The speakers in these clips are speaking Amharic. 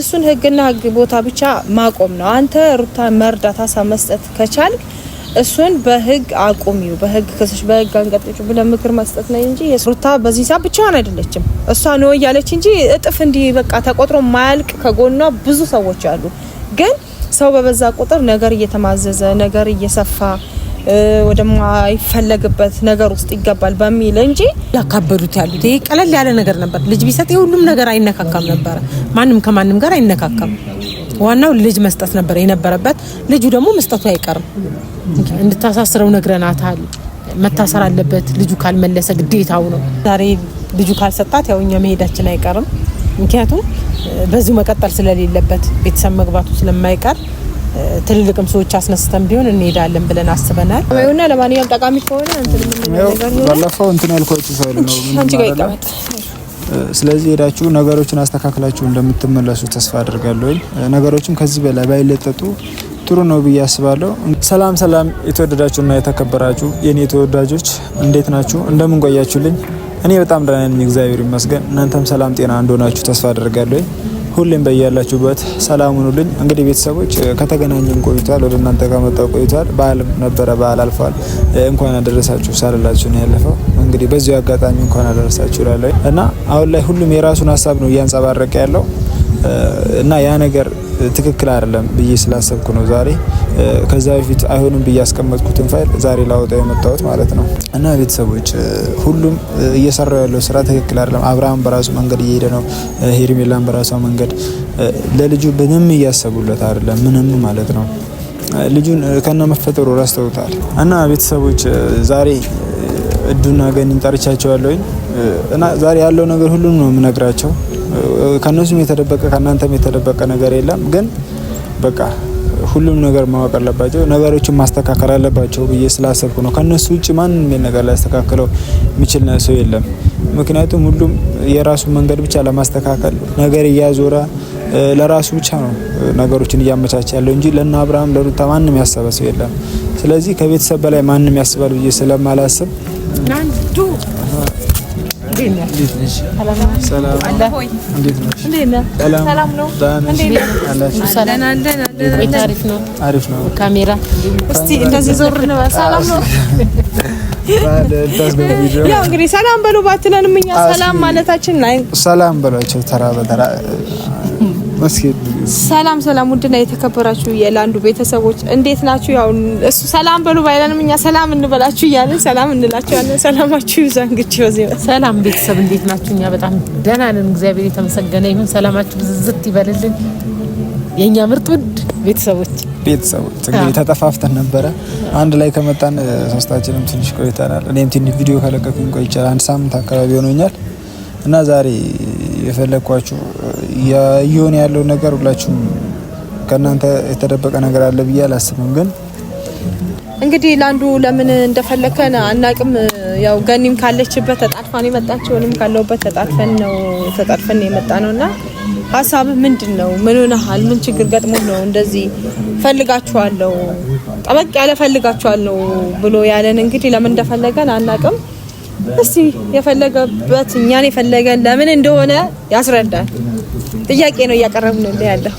እሱን ህግና ህግ ቦታ ብቻ ማቆም ነው። አንተ ሩታ መርዳት ሀሳብ መስጠት ከቻል እሱን በህግ አቁሚው፣ በህግ ከሰሽ በህግ አንቀጥጩ ብለ ምክር መስጠት ነው እንጂ ሩታ በዚህ ሰዓት ብቻዋን አይደለችም። እሷ ነው ያለች እንጂ እጥፍ እንዲህ በቃ ተቆጥሮ ማያልቅ ከጎኗ ብዙ ሰዎች አሉ። ግን ሰው በበዛ ቁጥር ነገር እየተማዘዘ ነገር እየሰፋ ወደማይፈለግበት ነገር ውስጥ ይገባል በሚል እንጂ ያካበዱት ያሉት ይሄ ቀለል ያለ ነገር ነበር። ልጅ ቢሰጥ ሁሉም ነገር አይነካካም ነበር። ማንም ከማንም ጋር አይነካካም። ዋናው ልጅ መስጠት ነበር የነበረበት። ልጁ ደግሞ መስጠቱ አይቀርም። እንድታሳስረው ነግረናታል። መታሰር አለበት። ልጁ ካልመለሰ ግዴታው ነው። ዛሬ ልጁ ካልሰጣት ያው እኛ መሄዳችን አይቀርም። ምክንያቱም በዚሁ መቀጠል ስለሌለበት ቤተሰብ መግባቱ ስለማይቀር ትልልቅም ሰዎች አስነስተን ቢሆን እንሄዳለን ብለን አስበናል። ወይና ለማንኛውም ጠቃሚ ከሆነ ባለፈው ያልኳችሁ ሰው ነው አንቺ ጋር ይቀመጥ። ስለዚህ ሄዳችሁ ነገሮችን አስተካክላችሁ እንደምትመለሱ ተስፋ አድርጋለሁ። ነገሮችም ከዚህ በላይ ባይለጠጡ ጥሩ ነው ብዬ አስባለሁ። ሰላም የተወደዳችሁና የተከበራችሁ የኔ ተወዳጆች እንዴት ናችሁ? እንደምን ቆያችሁልኝ? እኔ በጣም ደህና ነኝ፣ እግዚአብሔር ይመስገን። እናንተም ሰላም ጤና እንደሆናችሁ ተስፋ አድርጋለሁ። ሁሌም በያላችሁበት ሰላም ሁኑልኝ። እንግዲህ ቤተሰቦች ከተገናኘን ቆይቷል፣ ወደ እናንተ ጋር መጣው ቆይቷል። በዓል ነበረ፣ በዓል አልፏል። እንኳን አደረሳችሁ ሳልላችሁ ነው ያለፈው። እንግዲህ በዚሁ አጋጣሚ እንኳን አደረሳችሁ እላለሁ እና አሁን ላይ ሁሉም የራሱን ሀሳብ ነው እያንጸባረቀ ያለው እና ያ ነገር ትክክል አይደለም ብዬ ስላሰብኩ ነው ዛሬ ከዛ በፊት አይሆንም ብዬ ያስቀመጥኩትን ፋይል ዛሬ ላወጣው የመጣሁት ማለት ነው። እና ቤተሰቦች ሁሉም እየሰራው ያለው ስራ ትክክል አይደለም። አብርሃም በራሱ መንገድ እየሄደ ነው፣ ሄርሜላን በራሷ መንገድ። ለልጁ ምንም እያሰቡለት አይደለም፣ ምንም ማለት ነው። ልጁን ከነ መፈጠሩ ረስተውታል። እና ቤተሰቦች ዛሬ እዱና ገኒን ጠርቻቸዋለሁኝ እና ዛሬ ያለው ነገር ሁሉም ነው የምነግራቸው። ከነሱም የተደበቀ ከናንተም የተደበቀ ነገር የለም። ግን በቃ ሁሉም ነገር ማወቅ አለባቸው፣ ነገሮችን ማስተካከል አለባቸው ብዬ ስላሰብኩ ነው። ከነሱ ውጪ ማንም ነገር ሊያስተካክለው የሚችል ሰው የለም። ምክንያቱም ሁሉም የራሱ መንገድ ብቻ ለማስተካከል ነገር እያዞረ ለራሱ ብቻ ነው ነገሮችን እያመቻቸ ያለው እንጂ ለና አብርሃም ለሩታ ማንም ያሰበ ሰው የለም። ስለዚህ ከቤተሰብ በላይ ማንም ያስባል ብዬ ስለማላስብ ናንዱ አሪፍ ነው። ካሜራ እስቲ እንደዚህ ዞር ነው። ሰላም ነው። ያው እንግዲህ ሰላም በሉ ባትለንም እኛ ሰላም ማለታችን ላይ ሰላም በሏቸው ተራ በተራ። ሰላም ውድና የተከበራችሁ የላንዱ ቤተሰቦች እንዴት ናችሁ? ያው እሱ ሰላም በሉ ባይለንም እኛ ሰላም እንበላችሁ እያልን ሰላም እንላችኋለን። ሰላማችሁ ይብዛ። እንግዲህ በዚህ ሰላም ቤተሰብ እንዴት ናችሁ? እኛ በጣም ደህና ነን፣ እግዚአብሔር የተመሰገነ ይሁን። ሰላማችሁ ብዝዝት ይበልልን የኛ ምርጥ ውድ ቤተሰቦች እንግዲህ ተጠፋፍተን ነበረ። አንድ ላይ ከመጣን ሶስታችንም ትንሽ ቆይተናል። እኔም ትንሽ ቪዲዮ ከለቀኩኝ ቆይቻለሁ፣ አንድ ሳምንት አካባቢ ሆኖኛል። እና ዛሬ የፈለኳችሁ የሆነ ያለው ነገር ሁላችሁም ከናንተ የተደበቀ ነገር አለ ብዬ አላስብም። ግን እንግዲህ ላንዱ ለምን እንደፈለከን አናቅም። ያው ገኒም ካለችበት ተጣጥፋን የመጣችው እኔም ካለውበት ተጣጥፈን የመጣ ነውና ሀሳብ ምንድነው? ምን ሆነሃል? ምን ችግር ገጥሞ ነው እንደዚህ ፈልጋችኋለሁ፣ ጠበቅ ያለ ፈልጋችኋለሁ ብሎ ያለን እንግዲህ ለምን እንደፈለገን አናቅም። እስቲ የፈለገበት እኛን የፈለገን ለምን እንደሆነ ያስረዳል። ጥያቄ ነው እያቀረብን ነው ያለው።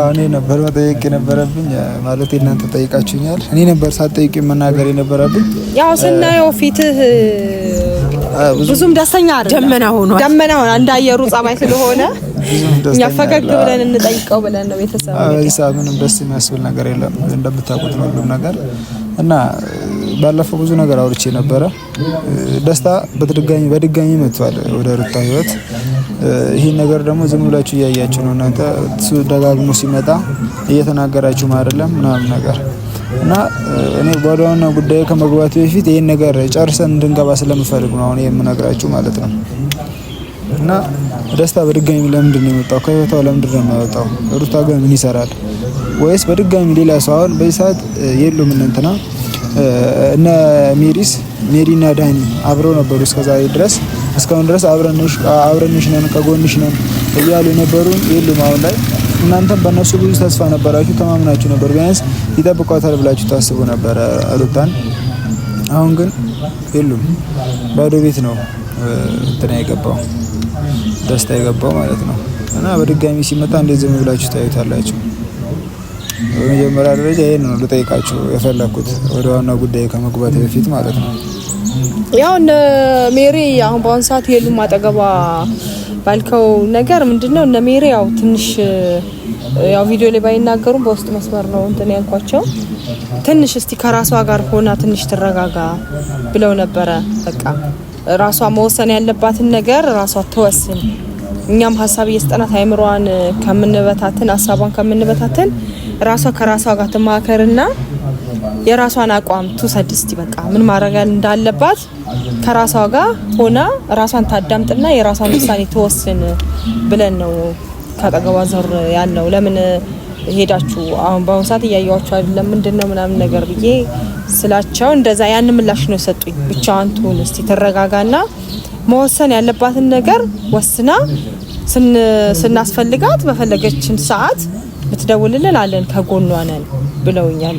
እኔ ነበር መጠየቅ የነበረብኝ ማለት እናንተ ጠይቃችሁኛል። እኔ ነበር ሳትጠይቁ መናገር የነበረብኝ። ያው ስናየው ፊትህ ብዙም ደስተኛ አይደለም። ደመና ሆነ እንዳየሩ ጸባይ ስለሆነ እኛ ፈገግ ብለን እንጠይቀው ብለን ነው ቤተሰብ። ምንም ደስ የሚያስብል ነገር የለም እንደምታውቁት ነው ሁሉም ነገር። እና ባለፈው ብዙ ነገር አውርቼ ነበረ። ደስታ በድጋሚ መጥቷል ወደ ሩታ ህይወት። ይሄን ነገር ደግሞ ዝም ብላችሁ እያያችሁ ነው እናንተ። እሱ ደጋግሞ ሲመጣ እየተናገራችሁ አይደለም ምናምን ነገር እና እኔ ወደዋና ጉዳዩ ከመግባቱ በፊት ይሄን ነገር ጨርሰን እንድንገባ ስለምፈልግ ነው አሁን የምነግራችሁ ማለት ነው። እና ደስታ በድጋሚ ለምንድን ነው የመጣው? ከህይወቷ ለምንድን ነው የማይወጣው? ሩታ ግን ምን ይሰራል? ወይስ በድጋሚ ሌላ ሰው አሁን በዚህ ሰዓት የሉም እንትና እነ ሜሪና ዳኒ አብረው ነበሩ እስከዛሬ ድረስ። እስካሁን ድረስ አብረንሽ ነን ከጎንሽ ነን እያሉ የነበሩ የሉም አሁን ላይ። እናንተም በእነሱ ብዙ ተስፋ ነበራችሁ፣ ተማምናችሁ ነበር። ቢያንስ ይጠብቋታል ብላችሁ ታስቡ ነበር ሩታን። አሁን ግን የሉም፣ ባዶ ቤት ነው እንትና የገባው ደስታ የገባው ማለት ነው። እና በድጋሚ ሲመጣ እንደዚህ ዝም ብላችሁ ታዩታላችሁ። በመጀመሪያ ደረጃ ይሄን ነው ልጠይቃችሁ የፈለኩት ወደ ዋናው ጉዳይ ከመግባት በፊት ማለት ነው። ያው እነ ሜሪ አሁን በአሁን ሰዓት የሉም አጠገቧ ባልከው ነገር ምንድነው? እነ ሜሪ ያው ትንሽ ያው ቪዲዮ ላይ ባይናገሩም በውስጥ መስመር ነው እንትን ያልኳቸው ትንሽ እስቲ ከራሷ ጋር ሆና ትንሽ ትረጋጋ ብለው ነበረ። በቃ ራሷ መወሰን ያለባትን ነገር ራሷ ትወስን፣ እኛም ሀሳብ እየስጠናት አይምሯን ከምንበታትን ሀሳቧን ከምንበታትን ራሷ ከራሷ ጋር ተማከርና የራሷን አቋም ትውሰድ። እስቲ በቃ ምን ማድረግ እንዳለባት ከራሷ ጋር ሆና ራሷን ታዳምጥና የራሷን ውሳኔ ትወስን ብለን ነው ካጠገቧ ዞር ያለው። ለምን ሄዳችሁ አሁን በአሁን ሰዓት እያያችሁ አይደለም ምንድነው ምናምን ነገር ብዬ ስላቸው እንደዛ ያን ምላሽ ነው ሰጡኝ። ብቻዋን ትሁን እስቲ ተረጋጋና መወሰን ያለባትን ነገር ወስና ስናስፈልጋት በፈለገችን ሰዓት ብትደውልልን አለን ከጎኗ ነን ብለውኛል።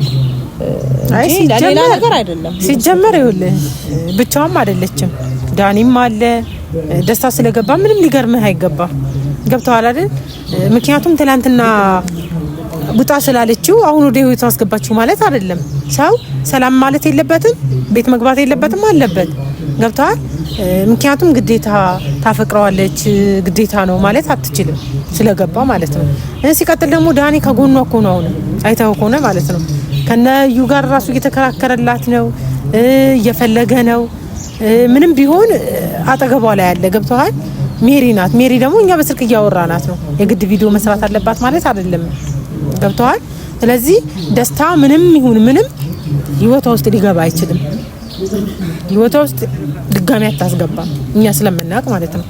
አይ ሌላ ነገር አይደለም። ሲጀመር ይኸውልህ ብቻዋም አይደለችም፣ ዳኒም አለ። ደስታ ስለገባ ምንም ሊገርምህ አይገባም። ገብተዋል አይደል? ምክንያቱም ትላንትና ቡጣ ስላለችው አሁን ወደ ህይወቱ አስገባችሁ ማለት አይደለም። ሰው ሰላም ማለት የለበትም፣ ቤት መግባት የለበትም አለበት። ገብተዋል? ምክንያቱም ግዴታ ታፈቅረዋለች ግዴታ ነው ማለት አትችልም ስለገባ ማለት ነው። ሲቀጥል ደግሞ ዳኒ ከጎኗ እኮ ነው አሁን አይተው ከሆነ ማለት ነው ከነዩ ጋር ራሱ እየተከራከረላት ነው፣ እየፈለገ ነው። ምንም ቢሆን አጠገቧ ላይ ያለ ገብተዋል። ሜሪ ናት። ሜሪ ደግሞ እኛ በስልክ እያወራናት ነው። የግድ ቪዲዮ መስራት አለባት ማለት አይደለም። ገብተዋል። ስለዚህ ደስታ ምንም ይሁን ምንም ህይወቷ ውስጥ ሊገባ አይችልም። ህይወቷ ውስጥ ድጋሚ አታስገባም እኛ ስለምናውቅ ማለት ነው።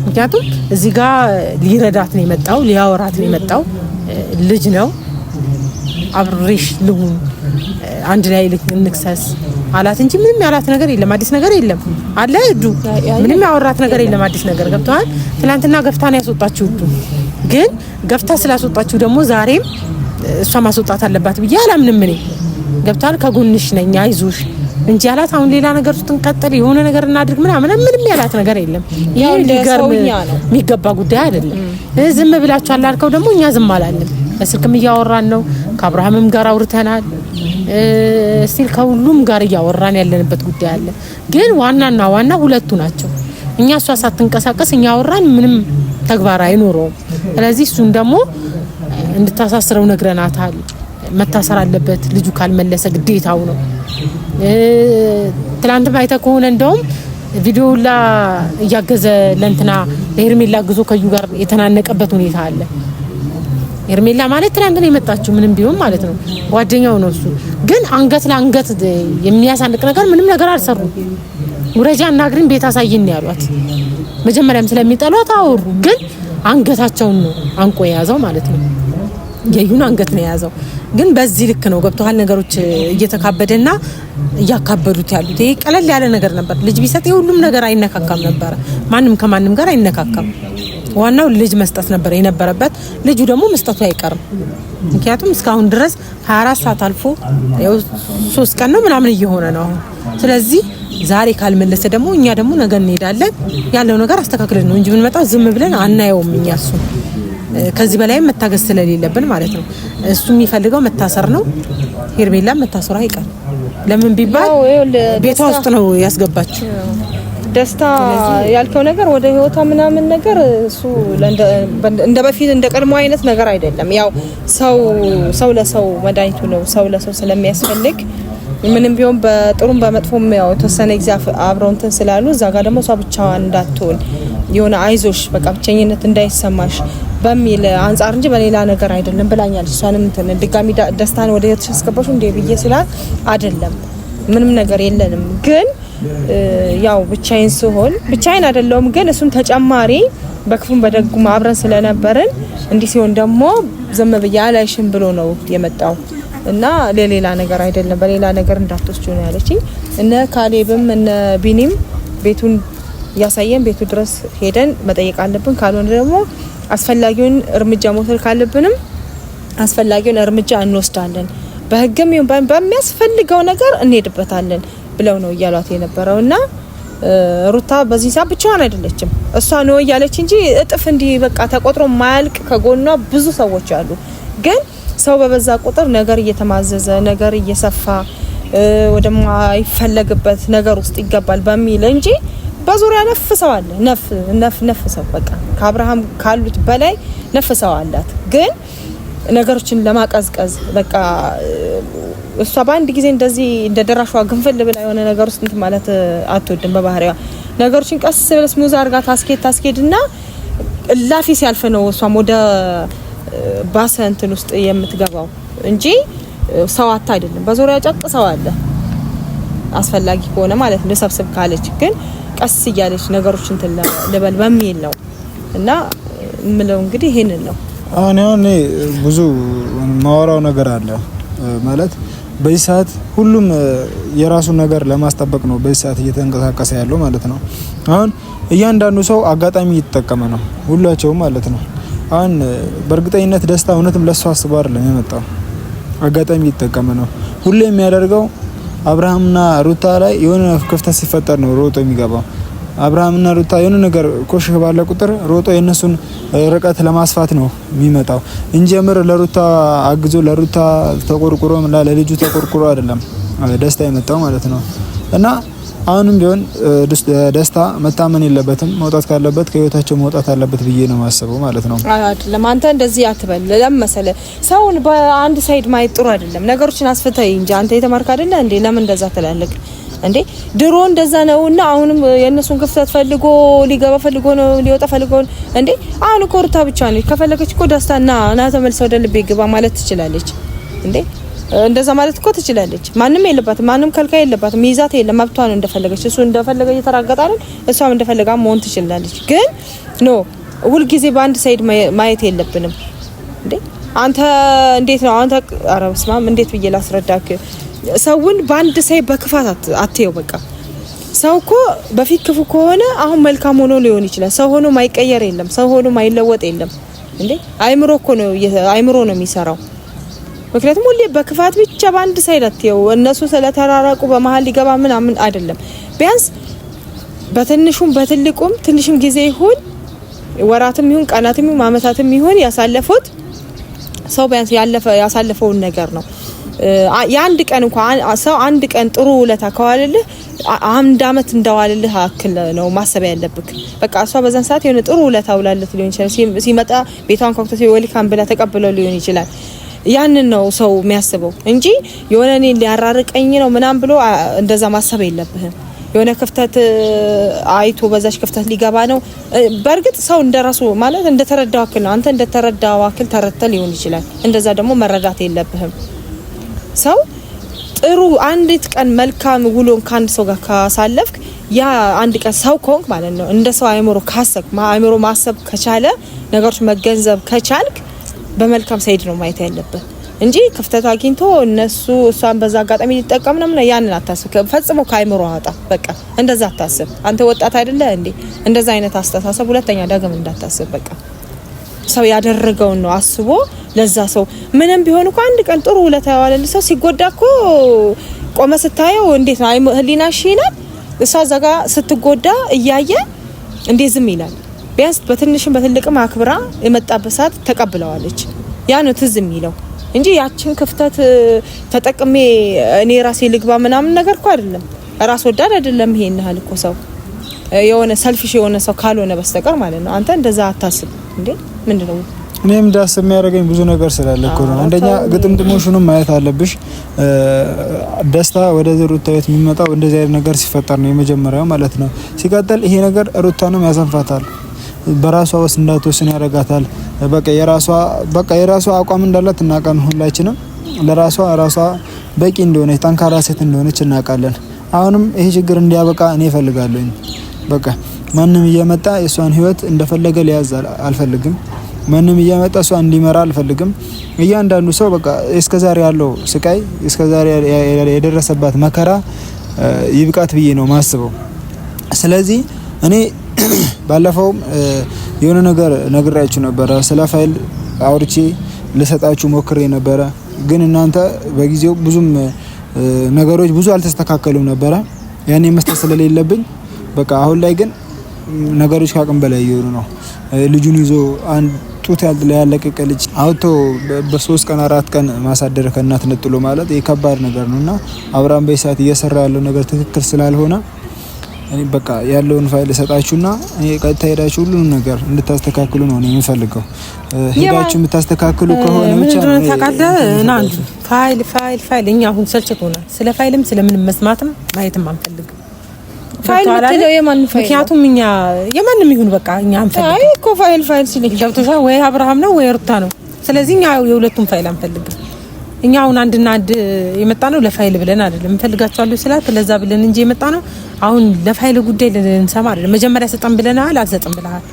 ምክንያቱም እዚህ ጋር ሊረዳት ነው የመጣው፣ ሊያወራት ነው የመጣው። ልጅ ነው አብሬሽ ልሁን አንድ ላይ እንክሰስ አላት እንጂ ምንም ያላት ነገር የለም። አዲስ ነገር የለም አለ እዱ ምንም ያወራት ነገር የለም አዲስ ነገር። ገብተዋል። ትላንትና ገፍታ ነው ያስወጣችሁ እዱ። ግን ገፍታ ስላስወጣችሁ ደግሞ ዛሬም እሷ ማስወጣት አለባት ብዬ አላምንም እኔ። ገብተዋል። ከጎንሽ ነኝ አይዞሽ እንጂ ያላት አሁን ሌላ ነገር ውስጥ እንቀጥል የሆነ ነገር እናድርግ ምንም ያላት ነገር የለም። ይሄ ሊገርም የሚገባ ጉዳይ አይደለም። ዝም ብላችሁ አላልከው ደግሞ እኛ ዝም አላለም። በስልክም እያወራን ነው፣ ከአብርሃምም ጋር አውርተናል። ስቲል ከሁሉም ጋር እያወራን ያለንበት ጉዳይ አለ። ግን ዋናና ዋና ሁለቱ ናቸው። እኛ እሷ ሳትንቀሳቀስ እኛ አወራን ምንም ተግባር አይኖረውም። ስለዚህ እሱን ደግሞ እንድታሳስረው ነግረናታል። መታሰር አለበት ልጁ ካልመለሰ ግዴታው ነው። ትላንት ባይተ ከሆነ እንደውም ቪዲዮላ እያገዘ ለእንትና ለሄርሜላ ግዞ ከዩ ጋር የተናነቀበት ሁኔታ አለ። ሄርሜላ ማለት ትላንት ነው የመጣችው ምንም ቢሆን ማለት ነው ጓደኛው ነው እሱ። ግን አንገት ለአንገት የሚያሳንቅ ነገር ምንም ነገር አልሰሩም። ውረጃ እናግሪን ቤት አሳይን ያሏት መጀመሪያም ስለሚጠሏት አወሩ። ግን አንገታቸውን ነው አንቆ የያዘው ማለት ነው። የዩን አንገት ነው የያዘው። ግን በዚህ ልክ ነው ገብተዋል። ነገሮች እየተካበደና እያካበዱት ያሉት። ይሄ ቀለል ያለ ነገር ነበር። ልጅ ቢሰጥ ሁሉም ነገር አይነካካም ነበር። ማንም ከማንም ጋር አይነካካም። ዋናው ልጅ መስጠት ነበር የነበረበት። ልጁ ደግሞ መስጠቱ አይቀርም። ምክንያቱም እስካሁን ድረስ 24 ሰዓት አልፎ ያው 3 ቀን ነው ምናምን እየሆነ ነው አሁን። ስለዚህ ዛሬ ካልመለሰ ደግሞ እኛ ደግሞ ነገ እንሄዳለን። ያለው ነገር አስተካክለን ነው እንጂ ብንመጣው ዝም ብለን አናየውም እኛ እሱ ከዚህ በላይ መታገስ ስለሌለብን ማለት ነው። እሱ የሚፈልገው መታሰር ነው። ሄርሜላ መታሰሩ አይቀር። ለምን ቢባል ቤቷ ውስጥ ነው ያስገባችው። ደስታ ያልከው ነገር ወደ ህይወቷ ምናምን ነገር እሱ እንደ በፊት እንደ ቀድሞ አይነት ነገር አይደለም። ያው ሰው ለሰው መድኃኒቱ ነው። ሰው ለሰው ስለሚያስፈልግ ምንም ቢሆን በጥሩም በመጥፎም ያው ተሰነ ጊዜ አብረው እንትን ስላሉ እዛ ጋር ደግሞ እሷ ብቻዋን እንዳትሆን የሆነ አይዞሽ በቃ ብቸኝነት እንዳይሰማሽ በሚል አንጻር እንጂ በሌላ ነገር አይደለም ብላኛለች። እሷንም እንትን ድጋሚ ደስታን ወደ ህይወትሽ አስገባሽ እንደ ብዬ ስላት አይደለም ምንም ነገር የለንም። ግን ያው ብቻዬን አይደለም። ግን እሱን ተጨማሪ በክፉም በደጉም አብረን ስለነበርን እንዲህ ሲሆን ደግሞ ዝም ብዬ አላይሽም ብሎ ነው የመጣው እና ለሌላ ነገር አይደለም በሌላ ነገር እንዳትወስጁ ነው ያለችኝ። እነ ካሌብም እነ ቢኒም ቤቱን ያሳየን ቤቱ ድረስ ሄደን መጠየቅ አለብን። ካልሆነ ደግሞ አስፈላጊውን እርምጃ መውሰድ ካለብንም አስፈላጊውን እርምጃ እንወስዳለን። በህግም ይሁን በሚያስፈልገው ነገር እንሄድበታለን ብለው ነው እያሏት የነበረውና ሩታ በዚህ ሰዓት ብቻዋን አይደለችም። እሷ ነው ያለች እንጂ እጥፍ እንዲህ በቃ ተቆጥሮ ማያልቅ ከጎኗ ብዙ ሰዎች አሉ። ግን ሰው በበዛ ቁጥር ነገር እየተማዘዘ ነገር እየሰፋ ወደማይፈለግበት ነገር ውስጥ ይገባል በሚል እንጂ በዙሪያ ነፍ ሰው አለ። ነፍ ሰው በቃ ከአብርሃም ካሉት በላይ ነፍ ሰው አላት። ግን ነገሮችን ለማቀዝቀዝ በቃ እሷ በአንድ ጊዜ እንደዚህ እንደ ደራሿ ግንፍል ብላ የሆነ ነገር ውስጥ እንት ማለት አትወድም በባህሪዋ። ነገሮችን ቀስ ብለ ስሙዝ አርጋ ታስኬድና ላፊ ሲያልፍ ነው እሷም ወደ ባሰ እንትን ውስጥ የምትገባው እንጂ ሰው አታ አይደለም። በዙሪያ ጨቅ ሰው አለ አስፈላጊ ከሆነ ማለት ነው ሰብስብ ካለች። ግን ቀስ እያለች ነገሮችን እንትን ልበል በሚል ነው እና ምለው እንግዲህ ይሄንን ነው። አሁን ብዙ ማወራው ነገር አለ ማለት በዚህ ሰዓት ሁሉም የራሱን ነገር ለማስጠበቅ ነው በዚህ ሰዓት እየተንቀሳቀሰ ያለው ማለት ነው። አሁን እያንዳንዱ ሰው አጋጣሚ እየተጠቀመ ነው ሁላቸውም ማለት ነው። አሁን በእርግጠኝነት ደስታ እውነትም ለሱ አስቦ አይደለም የመጣው አጋጣሚ እየተጠቀመ ነው። ሁሌ የሚያደርገው አብርሃምና ሩታ ላይ የሆነ ክፍተት ሲፈጠር ነው ሮጦ የሚገባው። አብርሃምና ሩታ የሆነ ነገር ኮሽህ ባለ ቁጥር ሮጦ የነሱን ርቀት ለማስፋት ነው የሚመጣው እንጂ የምር ለሩታ አግዞ ለሩታ ተቆርቁሮ ለልጁ ተቆርቁሮ አይደለም ደስታ የመጣው ማለት ነው። እና አሁንም ቢሆን ደስታ መታመን የለበትም። መውጣት ካለበት ከህይወታቸው መውጣት አለበት ብዬ ነው ማስበው ማለት ነው። አይደለም አንተ እንደዚህ አትበል። ለምሳሌ ሰውን በአንድ ሳይድ ማየት ጥሩ አይደለም። ነገሮችን አስፈታይ እንጂ አንተ የተማርክ አይደለ እንዴ? ለምን እንደዛ ትላለህ እንዴ? ድሮ እንደዛ ነውና አሁንም የነሱን ክፍተት ፈልጎ ሊገባ ፈልጎ ነው ሊወጣ ፈልጎ እንዴ? አሁን እኮ ሩታ ብቻ ነው ከፈለገች እኮ ደስታና ና ተመልሰ ወደ ልቤ ግባ ማለት ትችላለች እንዴ? እንደዛ ማለት እኮ ትችላለች። ማንም የለባትም፣ ማንም ከልካይ የለባትም። ይዛት የለም መብቷ ነው እንደፈለገች። እሱ እንደፈለገ እየተራገጠ አይደል? እሷም እንደፈለጋ መሆን ትችላለች። ግን ኖ ሁሉ ጊዜ በአንድ ሳይድ ማየት የለብንም እንዴ? አንተ እንዴት ነው አንተ አረብስማም እንዴት ብዬ ላስረዳክ? ሰውን በአንድ ሳይድ በክፋት አትየው። በቃ ሰው እኮ በፊት ክፉ ከሆነ አሁን መልካም ሆኖ ሊሆን ይችላል። ሰው ሆኖ ማይቀየር የለም፣ ሰው ሆኖ ማይለወጥ የለም እንዴ? አይምሮ እኮ ነው የሚሰራው። ምክንያቱም ሁሌ በክፋት ብቻ በአንድ ሳይድ አትየው። እነሱ ስለተራራቁ በመሀል ሊገባ ምናምን አይደለም። ቢያንስ በትንሹም በትልቁም ትንሽም ጊዜ ይሁን ወራትም ይሁን ቀናትም ይሁን አመታትም ይሁን ያሳለፉት ሰው ቢያንስ ያሳለፈውን ነገር ነው። የአንድ ቀን እንኳን ሰው አንድ ቀን ጥሩ ውለታ ከዋለልህ አንድ አመት እንደዋለልህ አክል ነው ማሰብ ያለብክ። በቃ እሷ በዛን ሰዓት የሆነ ጥሩ ውለታ ውላለች ሊሆን ይችላል። ሲመጣ ቤቷን ከፍቶ ወልካም ብላ ተቀብለው ሊሆን ይችላል። ያንን ነው ሰው የሚያስበው እንጂ የሆነ እኔ ሊያራርቀኝ ነው ምናም ብሎ እንደዛ ማሰብ የለብህም። የሆነ ክፍተት አይቶ በዛሽ ክፍተት ሊገባ ነው። በእርግጥ ሰው እንደራሱ ማለት እንደተረዳው አክል ነው። አንተ እንደተረዳው አክል ተረተ ሊሆን ይችላል። እንደዛ ደግሞ መረዳት የለብህም። ሰው ጥሩ አንዲት ቀን መልካም ውሎን ካንድ ሰው ጋር ካሳለፍክ ያ አንድ ቀን ሰው ኮንክ ማለት ነው። እንደ ሰው አይምሮ ካሰክ አይምሮ ማሰብ ከቻለ ነገሮች መገንዘብ ከቻልክ በመልካም ሳይድ ነው ማየት ያለበት እንጂ ክፍተት አግኝቶ እነሱ እሷን በዛ አጋጣሚ ሊጠቀም ነው ማለት ያንን አታስብ። ፈጽሞ ከአይምሮ አጣ። በቃ እንደዛ አታስብ። አንተ ወጣት አይደለ እንዴ? እንደዛ አይነት አስተሳሰብ ሁለተኛ ዳግም እንዳታስብ። በቃ ሰው ያደረገውን ነው አስቦ ለዛ ሰው ምንም ቢሆን እኮ አንድ ቀን ጥሩ ውለታ ያዋለል ሰው ሲጎዳ እኮ ቆመ ስታየው እንዴት ነው ህሊናሽ ይላል። እሷ ዘጋ ስትጎዳ እያየ እንዴት ዝም ይላል? ቢያንስ በትንሽም በትልቅም አክብራ የመጣበት ሰዓት ተቀብለዋለች። ያ ነው ትዝ የሚለው እንጂ ያችን ክፍተት ተጠቅሜ እኔ ራሴ ልግባ ምናምን ነገር እኮ አይደለም። ራስ ወዳድ አይደለም። ይሄን ያህል እኮ ሰው የሆነ ሰልፊሽ የሆነ ሰው ካልሆነ በስተቀር ማለት ነው። አንተ እንደዛ አታስብ እንዴ? ምንድነው? እኔም እንዳስብ የሚያደርገኝ ብዙ ነገር ስላለ እኮ ነው። አንደኛ ግጥምጥሞሹንም ማየት አለብሽ። ደስታ ወደ ሩታ ቤት የሚመጣው እንደዚህ አይነት ነገር ሲፈጠር ነው የመጀመሪያው ማለት ነው። ሲቀጥል ይሄ ነገር ሩታንም ያሰንፋታል። በራሷ ወስ እንዳትወስን ያረጋታል። በቃ የራሷ አቋም እንዳላት እናውቃለን ሁላችንም። ለራሷ በቂ እንደሆነች ጠንካራ ሴት እንደሆነች እናውቃለን። አሁንም ይሄ ችግር እንዲያበቃ እኔ እፈልጋለሁ። በቃ ማንም እየመጣ የሷን ህይወት እንደፈለገ ሊያዝ አልፈልግም። ማንም እየመጣ እሷ እንዲመራ አልፈልግም። እያንዳንዱ ሰው በቃ እስከዛሬ ያለው ስቃይ እስከዛሬ የደረሰባት መከራ ይብቃት ብዬ ነው ማስበው። ስለዚህ እኔ ባለፈው የሆነ ነገር ነግራችሁ ነበር። ስለ ፋይል አውርቼ ልሰጣችሁ ሞክሬ ነበር። ግን እናንተ በጊዜው ብዙም ነገሮች ብዙ አልተስተካከሉም ነበር። ያኔ መስጠት ስለሌለብኝ በቃ አሁን ላይ ግን ነገሮች ከአቅም በላይ እየሆኑ ነው። ልጁን ይዞ አንድ ጡት ያለቀቀ ልጅ አውቶ በ3 ቀን 4 ቀን ማሳደር ከእናት ነጥሎ ማለት የከባድ ነገር ነውና አብርሃም በሰዓት እየሰራ ያለው ነገር ትክክል ስላልሆነ እኔ በቃ ያለውን ፋይል ሰጣችሁና እኔ ቀጥታ ሄዳችሁ ሁሉንም ነገር እንድታስተካክሉ ነው እኔ የምፈልገው። ሄዳችሁ የምታስተካክሉ ከሆነ ብቻ ነው ተቃደና ፋይል እኛ አሁን ሰልችቶናል። ስለ ፋይልም ስለምንም መስማትም ማየትም አንፈልግም። ፋይል ምትለው የማን ፋይል? ምክንያቱም እኛ የማንም ይሁን በቃ እኛ አንፈልግም። አይ እኮ ፋይል ሲልክ ገብቶሻል ወይ? አብርሃም ነው ወይ ሩታ ነው። ስለዚህ እኛ የሁለቱም ፋይል አንፈልግም። እኛ አሁን አንድና አንድ የመጣ ነው ለፋይል ብለን አይደለም እንፈልጋቸዋለሁ ስላት ለዛ ብለን እንጂ የመጣ ነው አሁን ለፋይል ጉዳይ ልንሰማ አይደለም። መጀመሪያ ሰጠን ብለናል፣ አልሰጠን ብለሃል።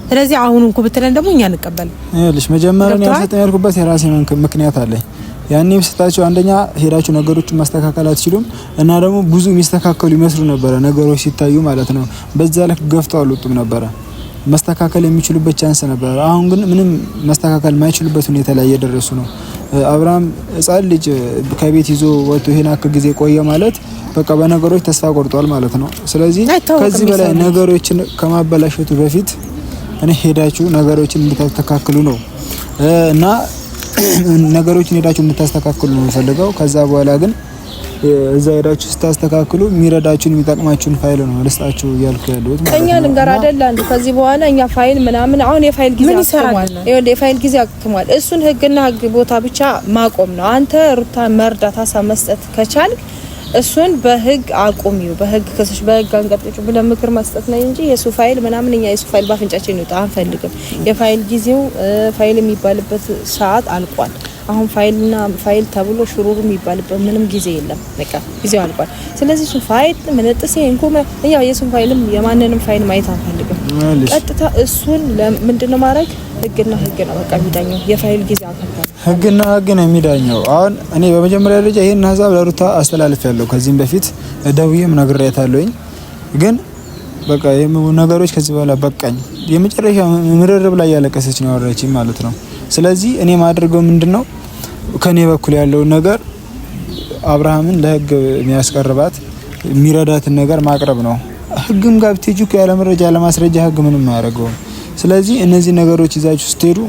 ስለዚህ አሁን እንኩ ብትለን ደግሞ እኛ እንቀበል። እሺ መጀመሪያ ያልሰጠን ያልኩበት የራሴ ምክንያት አለኝ። ያኔ ስታችሁ አንደኛ ሄዳችሁ ነገሮችን ማስተካከል አትችሉም እና ደግሞ ብዙ የሚስተካከሉ ይመስሉ ነበር ነገሮች ሲታዩ ማለት ነው። በዛ ልክ ገፍተው አልወጡም ነበር። መስተካከል የሚችሉበት ቻንስ ነበር። አሁን ግን ምንም መስተካከል የማይችሉበት ሁኔታ ላይ እየደረሱ ነው። አብርሃም ሕፃን ልጅ ከቤት ይዞ ወጥቶ ይሄን አክል ጊዜ ቆየ ማለት በቃ በነገሮች ተስፋ ቆርጧል ማለት ነው። ስለዚህ ከዚህ በላይ ነገሮችን ከማበላሸቱ በፊት እኔ ሄዳችሁ ነገሮችን እንድታስተካክሉ ነው እና ነገሮችን ሄዳችሁ እንድታስተካክሉ ነው የምፈልገው። ከዛ በኋላ ግን እዛ ሄዳችሁ ስታስተካክሉ የሚረዳችሁን የሚጠቅማችሁን ፋይል ነው ልስጣችሁ እያልኩ ያለሁት ማለት ነው። እኛ ልንገር አይደል አንዱ ከዚህ በኋላ እኛ ፋይል ምናምን አሁን የፋይል ጊዜ አክትሟል። የፋይል ጊዜ አክትሟል። እሱን ህግና ህግ ቦታ ብቻ ማቆም ነው። አንተ ሩታ መርዳት ሀሳብ መስጠት ከቻል እሱን በህግ አቁሚው፣ በህግ ከሰሽ በህግ አንቀጥቅጭ ብለን ምክር መስጠት ነው እንጂ የሱ ፋይል ምናምን እኛ የሱ ፋይል ባፍንጫችን ነው አንፈልግም። የፋይል ጊዜው ፋይል የሚባልበት ሰዓት አልቋል። አሁን ፋይልና ፋይል ተብሎ ሽሩሩ የሚባልበት ምንም ጊዜ የለም። በቃ ጊዜው አልቋል። ስለዚህ እሱ ፋይል ምንጥሴ እንኩመ እኛ የሱ ፋይልም የማንንም ፋይል ማየት አንፈልግም። ቀጥታ እሱን ምንድነው ማድረግ ህግና ህግ ነው በቃ የሚዳኘው። የፋይል ጊዜ አከታተል ህግና ህግ ነው የሚዳኘው። አሁን እኔ በመጀመሪያ ደረጃ ይሄን ሀሳብ ለሩታ አስተላልፌያለሁ። ከዚህም በፊት ደውዬም ነግሬያታለሁኝ። ግን በቃ ነገሮች ከዚህ በኋላ በቃኝ የመጨረሻ ምርርብ ላይ ያለቀሰች ነው ያወራችኝ ማለት ነው። ስለዚህ እኔ ማድረገው ምንድነው ከኔ በኩል ያለውን ነገር አብርሃምን ለህግ የሚያስቀርባት የሚረዳትን ነገር ማቅረብ ነው። ህግም ጋር ብትሄጂ ያለ መረጃ ያለ ማስረጃ ህግ ምንም አያደርገውም። ስለዚህ እነዚህ ነገሮች ይዛችሁ ስትሄዱ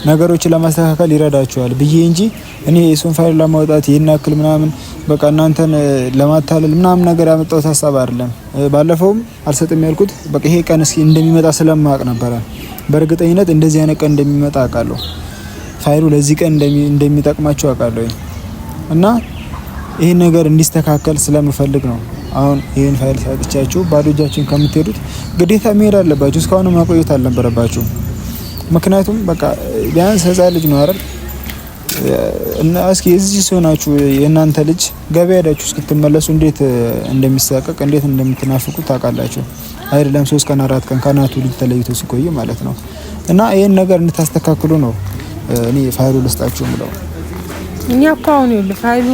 ነገሮችን ለማስተካከል ይረዳችኋል ብዬ እንጂ እኔ የሱን ፋይል ለማውጣት ይናክል ምናምን በቃ እናንተን ለማታለል ምናምን ነገር ያመጣሁት ሀሳብ አይደለም። ባለፈውም አልሰጥም ያልኩት በቃ ይሄ ቀን እስኪ እንደሚመጣ ስለማቅ ነበር። በእርግጠኝነት እንደዚህ አይነት ቀን እንደሚመጣ አውቃለሁ። ፋይሉ ለዚህ ቀን እንደሚጠቅማችሁ አውቃለሁ እና ይሄን ነገር እንዲስተካከል ስለምፈልግ ነው አሁን ይሄን ፋይል ሳጥቻችሁ ባዶ እጃችሁን ከምትሄዱት ግዴታ መሄድ አለባችሁ። እስካሁን ማቆየት አልነበረባችሁም። ምክንያቱም በቃ ቢያንስ ህፃን ልጅ ነው አይደል? እና እስኪ እዚህ ሲሆናችሁ የእናንተ ልጅ ገበያ ሄዳችሁ እስክትመለሱ እንዴት እንደሚሳቀቅ እንዴት እንደምትናፍቁ ታውቃላችሁ አይደለም? 3 ቀን 4 ቀን ከናቱ ልጅ ተለይቶ ሲቆይ ማለት ነው። እና ይሄን ነገር እንድታስተካክሉ ነው እኔ ፋይሉ ልስጣችሁ ምለው። እኛ እኮ አሁን ይኸውልህ ፋይሉ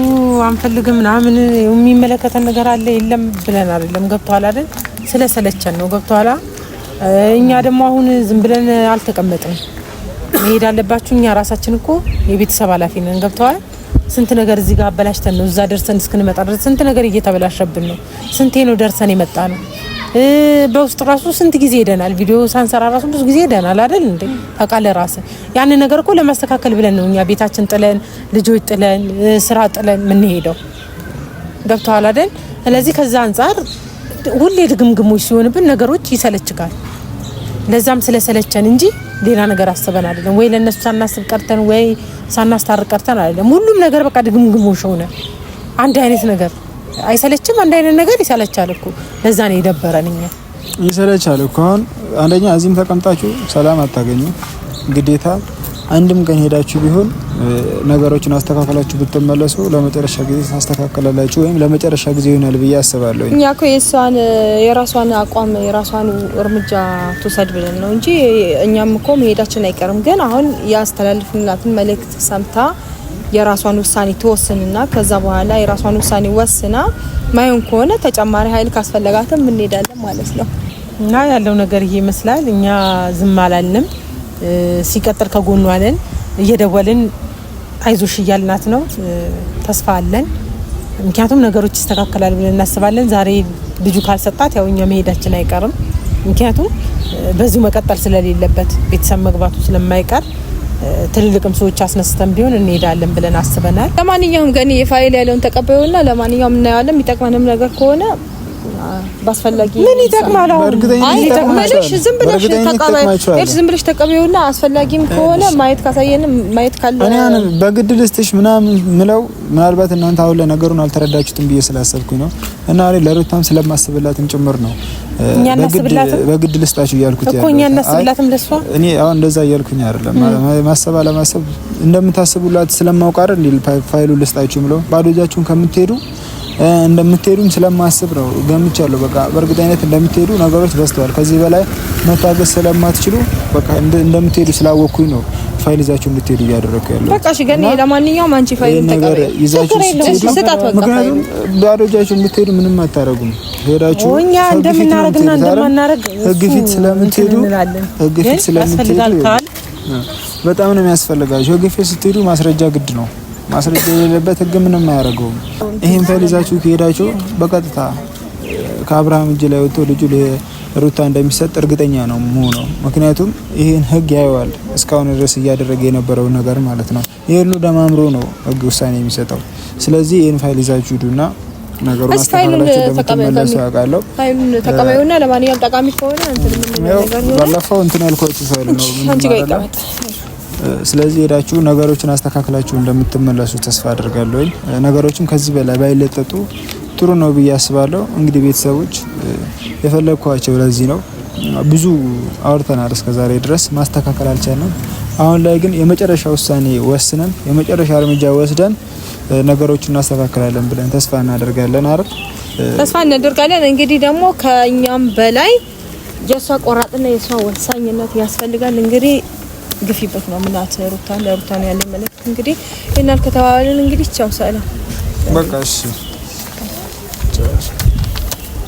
አንፈልግም ምናምን የሚመለከተን ነገር አለ የለም ብለን አይደለም። ገብቶሃል አይደል? ስለሰለቸን ነው። ገብቶሃል? እኛ ደግሞ አሁን ዝም ብለን አልተቀመጥም። መሄድ አለባችሁ። እኛ ራሳችን እኮ የቤተሰብ ኃላፊ ነን። ገብቶሃል? ስንት ነገር እዚህ ጋር አበላሽተን ነው እዛ ደርሰን እስክንመጣ ድረስ ስንት ነገር እየተበላሸብን ነው። ስንቴ ነው ደርሰን የመጣ ነው። በውስጥ ራሱ ስንት ጊዜ ሄደናል። ቪዲዮ ሳንሰራ ራሱ ብዙ ጊዜ ሄደናል አይደል እንዴ? ታውቃለህ ራስህ። ያን ነገር እኮ ለማስተካከል ብለን ነው እኛ ቤታችን ጥለን ልጆች ጥለን ስራ ጥለን ምን ሄደው። ገብቶሃል አይደል? ስለዚህ ከዛ አንፃር ሁሌ ድግምግሞች ሲሆንብን ነገሮች ይሰለችካል። ለዛም ስለሰለቸን እንጂ ሌላ ነገር አስበን አይደለም። ወይ ለነሱ ሳናስብ ቀርተን ወይ ሳናስታርቅ ቀርተን አይደለም። ሁሉም ነገር በቃ ድግምግሞሽ ሆነ። አንድ አይነት ነገር አይሰለችም? አንድ አይነት ነገር ይሰለቻል እኮ። ለዛ ነው የደበረን እኛ። ይሰለቻል እኮ አሁን አንደኛ እዚህም ተቀምጣችሁ ሰላም አታገኙ። ግዴታ አንድም ቀን ሄዳችሁ ቢሆን ነገሮችን አስተካክላችሁ ብትመለሱ ለመጨረሻ ጊዜ ታስተካክላላችሁ ወይም ለመጨረሻ ጊዜ ይሆናል ብዬ አስባለሁ። እኛ እኮ የራሷን አቋም የራሷን እርምጃ ትወስድ ብለን ነው እንጂ እኛም እኮ መሄዳችን አይቀርም። ግን አሁን ያስተላልፍናትን መልእክት ሰምታ የራሷን ውሳኔ ትወስንና ከዛ በኋላ የራሷን ውሳኔ ወስና ማይሆን ከሆነ ተጨማሪ ኃይል ካስፈለጋትም እንሄዳለን ማለት ነው። እና ያለው ነገር ይሄ ይመስላል። እኛ ዝም አላልንም። ሲቀጥል ከጎኗ አለን፣ እየደወልን አይዞሽ እያልናት ነው። ተስፋ አለን። ምክንያቱም ነገሮች ይስተካከላል ብለን እናስባለን። ዛሬ ልጁ ካልሰጣት ያው እኛ መሄዳችን አይቀርም። ምክንያቱም በዚሁ መቀጠል ስለሌለበት ቤተሰብ መግባቱ ስለማይቀር ትልልቅም ሰዎች አስነስተን ቢሆን እንሄዳለን ብለን አስበናል። ለማንኛውም ገኒ የፋይል ያለውን ተቀበዩና ለማንኛውም እናያለን። የሚጠቅመንም ነገር ከሆነ ባስፈላጊ ምን ይጠቅማል? አይ ይጠቅማልሽ። ዝም ብለሽ ተቀበዩና አስፈላጊም ከሆነ ማየት ካሳየን ማየት ካለ እኔ በግድ ልስጥሽ ምናምን ምለው ምናልባት እናንተ አሁን ለነገሩን አልተረዳችሁትም ብዬ ስላሰብኩኝ ነው እና እኔ ለሩታም ስለማስብላትም ጭምር ነው በግድ ልስጣችሁ እያልኩት እኮ እኛ እናስብላትም ለሷ እኔ አሁን እንደዛ እያልኩኝ አይደለም። ማሰብ አለማሰብ እንደምታስቡላት ስለማውቅ አይደል ፋይሉ ልስጣችሁ ምለው ባዶ እጃችሁን ከምትሄዱ እንደምትሄዱም ስለማስብ ነው ገምቻለሁ። በቃ በእርግጠኝነት እንደምትሄዱ ነገሮች በስተዋል። ከዚህ በላይ መታገስ ስለማትችሉ በቃ እንደምትሄዱ ስላወኩኝ ነው ፋይል ይዛችሁ እንድትሄዱ እያደረኩ ያለው። በቃ እሺ ገኒ ለማንኛውም አንቺ ፋይል ተቀበይ ይዛችሁ ስትሄዱ ምክንያቱም ባዶ እጃችሁን ብትሄዱ ምንም አታረጉም። ሄዳችሁ እኛ እንደምናረግና እንደማናረግ ህግ ፊት ስለምትሄዱ በጣም ነው የሚያስፈልጋችሁ። ህግ ፊት ስትሄዱ ማስረጃ ግድ ነው። ማስረጃ የሌለበት ህግ ምንም አያደርገውም። ይሄን ፋይል ይዛችሁ ከሄዳችሁ በቀጥታ ከአብርሃም እጅ ላይ ወጥቶ ልጁ ለሩታ እንደሚሰጥ እርግጠኛ ነው የምሆነው። ምክንያቱም ይሄን ህግ ያየዋል እስካሁን ድረስ እያደረገ የነበረው ነገር ማለት ነው። ይሄ ሁሉ ደማምሮ ነው ህግ ውሳኔ የሚሰጠው። ስለዚህ ይሄን ፋይል ይዛችሁ ሂዱና ነገሩን አስተካክላችሁ እንደምትመለሱ አውቃለሁ። ፋይሉን ተቀበዩና ለማንኛውም ጠቃሚ ከሆነ እንትን ምን ነገር ይሆናል። ባለፈው እንትን ያልኳችሁ ፋይል ነው አንቺ ጋር ይቀመጥ። ስለዚህ ሄዳችሁ ነገሮችን አስተካክላችሁ እንደምትመለሱ ተስፋ አድርጋለሁ። ነገሮችን ከዚህ በላይ ባይለጠጡ ጥሩ ነው ብዬ አስባለሁ። እንግዲህ ቤተሰቦች የፈለኳቸው ለዚህ ነው። ብዙ አውርተናል እስከዛሬ ድረስ ማስተካከል አልቻልንም። አሁን ላይ ግን የመጨረሻ ውሳኔ ወስነን የመጨረሻ እርምጃ ወስደን ነገሮችን እናስተካክላለን ብለን ተስፋ እናደርጋለን አይደል? ተስፋ እናደርጋለን። እንግዲህ ደግሞ ከኛም በላይ የሷ ቆራጥና የሷ ወሳኝነት ያስፈልጋል። እንግዲህ ግፊበት ነው ምናት ሩታን ለሩታን ያለ መልእክት እንግዲህ እናል ከተባባልን እንግዲህ ቻው ሰላም። በቃ እሺ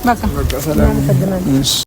በቃ ሰላም።